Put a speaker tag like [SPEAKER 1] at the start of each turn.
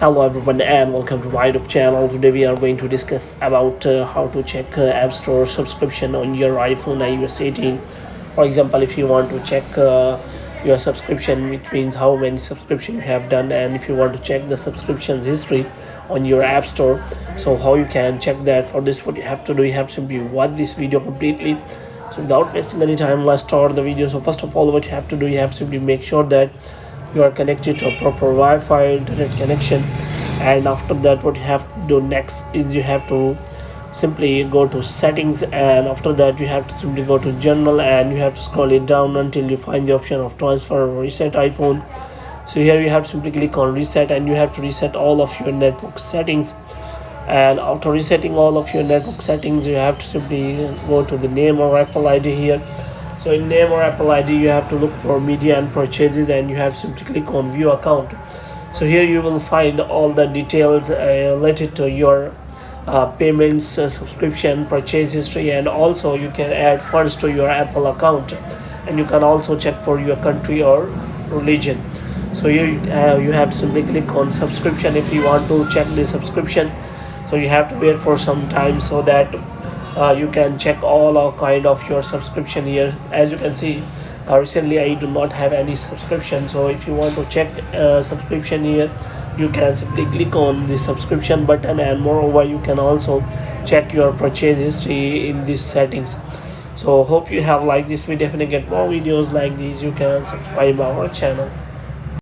[SPEAKER 1] Hello everyone and welcome to my YouTube channel. Today we are going to discuss about how to check App Store subscription on your iPhone iOS 18. For example, if you want to check your subscription, which means how many subscription you have done, and if you want to check the subscriptions history on your App Store, so how you can check that. For this, what you have to do, you have to simply watch this video completely. So without wasting any time, let's start the video. So first of all, what you have to do, you have to simply make sure that you are connected to a proper Wi-Fi internet connection, and after that what you have to do next is you have to simply go to settings, and after that you have to simply go to general and you have to scroll it down until you find the option of transfer or reset iPhone. So here you have to simply click on reset and you have to reset all of your network settings, and after resetting all of your network settings you have to simply go to the name or Apple ID here. So in name or Apple ID you have to look for media and purchases, and you have to simply click on view account. So here you will find all the details related to your payments, subscription, purchase history, and also you can add funds to your Apple account, and you can also check for your country or religion. So here you have to simply click on subscription if you want to check the subscription. So you have to wait for some time so that you can check all kind of your subscription here. As you can see, recently I do not have any subscription, so if you want to check subscription here, you can simply click on the subscription button, and moreover you can also check your purchase history in these settings. So hope you have liked this video. If you get more videos like these, you can subscribe our channel.